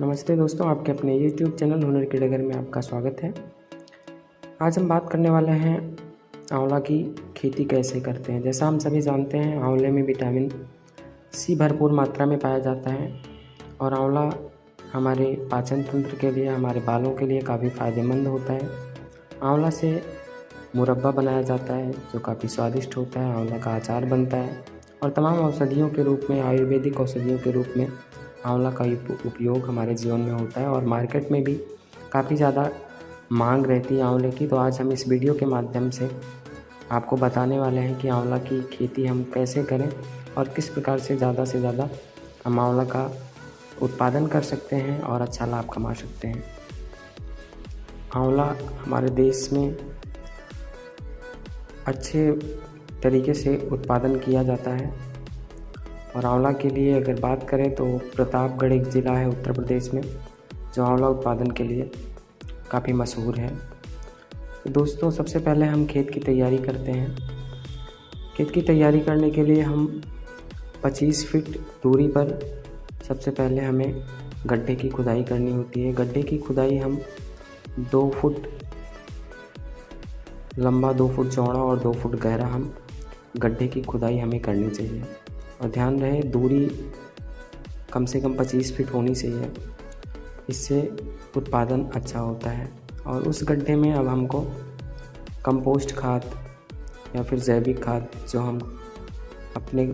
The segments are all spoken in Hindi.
नमस्ते दोस्तों, आपके अपने YouTube चैनल हुनर की डगर में आपका स्वागत है। आज हम बात करने वाले हैं आंवला की खेती कैसे करते हैं। जैसा हम सभी जानते हैं, आंवले में विटामिन सी भरपूर मात्रा में पाया जाता है और आंवला हमारे पाचन तंत्र के लिए, हमारे बालों के लिए काफ़ी फ़ायदेमंद होता है। आंवला से मुरब्बा बनाया जाता है जो काफ़ी स्वादिष्ट होता है। आंवला का अचार बनता है और तमाम औषधियों के रूप में, आयुर्वेदिक औषधियों के रूप में आंवला का उपयोग हमारे जीवन में होता है और मार्केट में भी काफ़ी ज़्यादा मांग रहती है आंवले की। तो आज हम इस वीडियो के माध्यम से आपको बताने वाले हैं कि आंवला की खेती हम कैसे करें और किस प्रकार से ज़्यादा हम आंवला का उत्पादन कर सकते हैं और अच्छा लाभ कमा सकते हैं। आंवला हमारे देश में अच्छे तरीके से उत्पादन किया जाता है और आंवला के लिए अगर बात करें तो प्रतापगढ़ एक ज़िला है उत्तर प्रदेश में जो आंवला उत्पादन के लिए काफ़ी मशहूर है। तो दोस्तों, सबसे पहले हम खेत की तैयारी करते हैं। खेत की तैयारी करने के लिए हम 25 फीट दूरी पर सबसे पहले हमें गड्ढे की खुदाई करनी होती है। गड्ढे की खुदाई हम 2 फुट लंबा, 2 फुट चौड़ा और 2 फुट गहरा हम गड्ढे की खुदाई हमें करनी चाहिए और ध्यान रहे दूरी कम से कम 25 फीट होनी चाहिए। इससे उत्पादन अच्छा होता है। और उस गड्ढे में अब हमको कंपोस्ट खाद या फिर जैविक खाद जो हम अपने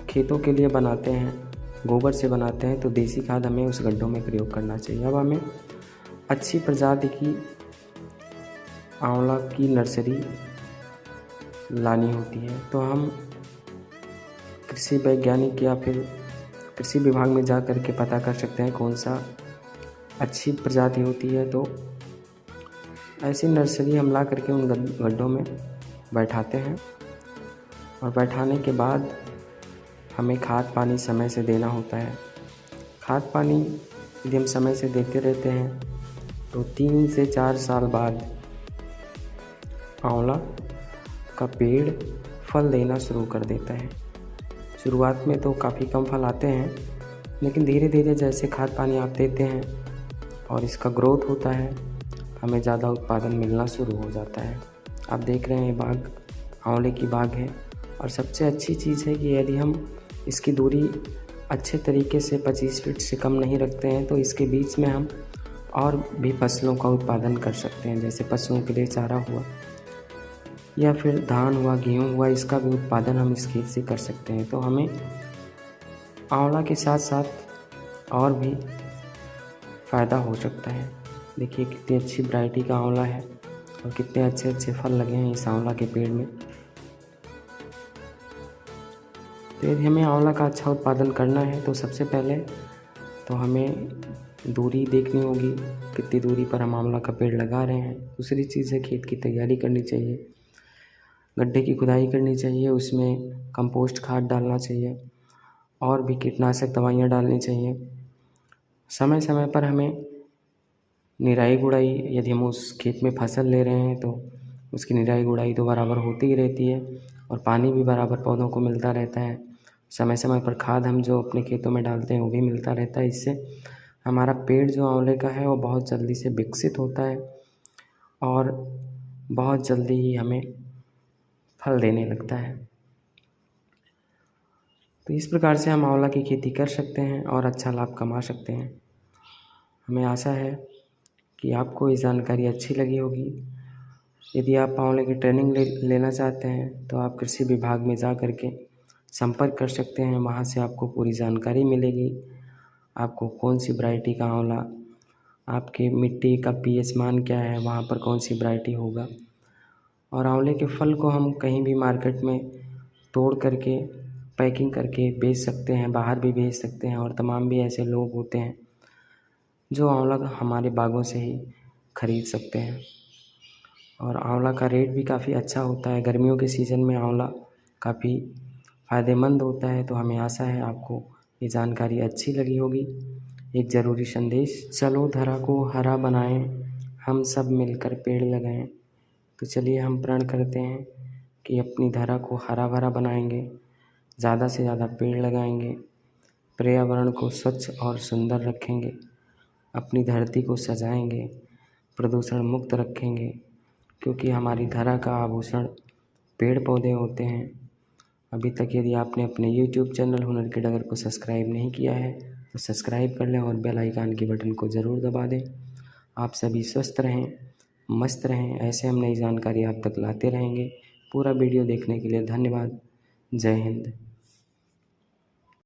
खेतों के लिए बनाते हैं, गोबर से बनाते हैं, तो देसी खाद हमें उस गड्ढों में प्रयोग करना चाहिए। अब हमें अच्छी प्रजाति की आंवला की नर्सरी लानी होती है। तो हम कृषि वैज्ञानिक या फिर कृषि विभाग में जा कर के पता कर सकते हैं कौन सा अच्छी प्रजाति होती है। तो ऐसी नर्सरी हम ला करके उन गड्ढों में बैठाते हैं और बैठाने के बाद हमें खाद पानी समय से देना होता है। खाद पानी यदि हम समय से देते रहते हैं तो 3 से 4 साल बाद आंवला का पेड़ फल देना शुरू कर देता है। शुरुआत में तो काफ़ी कम फल आते हैं, लेकिन धीरे धीरे जैसे खाद पानी आप देते हैं और इसका ग्रोथ होता है, हमें ज़्यादा उत्पादन मिलना शुरू हो जाता है। आप देख रहे हैं बाग आंवले की बाग है और सबसे अच्छी चीज़ है कि यदि हम इसकी दूरी अच्छे तरीके से 25 फीट से कम नहीं रखते हैं तो इसके बीच में हम और भी फसलों का उत्पादन कर सकते हैं। जैसे पशुओं के लिए चारा हुआ या फिर धान हुआ, गेहूँ हुआ, इसका भी उत्पादन हम इस खेत से कर सकते हैं। तो हमें आंवला के साथ साथ और भी फ़ायदा हो सकता है। देखिए कितनी अच्छी वैरायटी का आंवला है और कितने अच्छे फल लगे हैं इस आंवला के पेड़ में। तो यदि हमें आंवला का अच्छा उत्पादन करना है तो सबसे पहले तो हमें दूरी देखनी होगी, कितनी दूरी पर हम आंवला का पेड़ लगा रहे हैं। दूसरी चीज़ है खेत की तैयारी करनी चाहिए, गड्ढे की खुदाई करनी चाहिए, उसमें कंपोस्ट खाद डालना चाहिए और भी कीटनाशक दवाइयाँ डालनी चाहिए। समय समय पर हमें निराई गुड़ाई, यदि हम उस खेत में फसल ले रहे हैं तो उसकी निराई गुड़ाई तो बराबर होती ही रहती है और पानी भी बराबर पौधों को मिलता रहता है। समय समय पर खाद हम जो अपने खेतों में डालते हैं वो भी मिलता रहता है। इससे हमारा पेड़ जो आंवले का है वो बहुत जल्दी से विकसित होता है और बहुत जल्दी ही हमें फल देने लगता है। तो इस प्रकार से हम आंवला की खेती कर सकते हैं और अच्छा लाभ कमा सकते हैं। हमें आशा है कि आपको ये जानकारी अच्छी लगी होगी। यदि आप आंवले की ट्रेनिंग लेना चाहते हैं तो आप कृषि विभाग में जा कर के संपर्क कर सकते हैं। वहाँ से आपको पूरी जानकारी मिलेगी, आपको कौन सी वैरायटी का आंवला, आपके मिट्टी का पीएच मान क्या है, वहाँ पर कौन सी वैरायटी होगा। और आंवले के फल को हम कहीं भी मार्केट में तोड़ करके पैकिंग करके बेच सकते हैं, बाहर भी भेज सकते हैं। और तमाम भी ऐसे लोग होते हैं जो आंवला हमारे बागों से ही ख़रीद सकते हैं और आंवला का रेट भी काफ़ी अच्छा होता है। गर्मियों के सीज़न में आंवला काफ़ी फ़ायदेमंद होता है। तो हमें आशा है आपको ये जानकारी अच्छी लगी होगी। एक ज़रूरी संदेश, चलो धरा को हरा बनाएं, हम सब मिलकर पेड़ लगाएं। तो चलिए हम प्रण करते हैं कि अपनी धरा को हरा भरा बनाएंगे, ज़्यादा से ज़्यादा पेड़ लगाएंगे, पर्यावरण को स्वच्छ और सुंदर रखेंगे, अपनी धरती को सजाएंगे, प्रदूषण मुक्त रखेंगे, क्योंकि हमारी धरा का आभूषण पेड़ पौधे होते हैं। अभी तक यदि आपने अपने यूट्यूब चैनल हुनर की डगर को सब्सक्राइब नहीं किया है तो सब्सक्राइब कर लें और बेल आइकन की बटन को ज़रूर दबा दें। आप सभी स्वस्थ रहें, मस्त रहें, ऐसे हम नई जानकारी आप तक लाते रहेंगे। पूरा वीडियो देखने के लिए धन्यवाद। जय हिंद।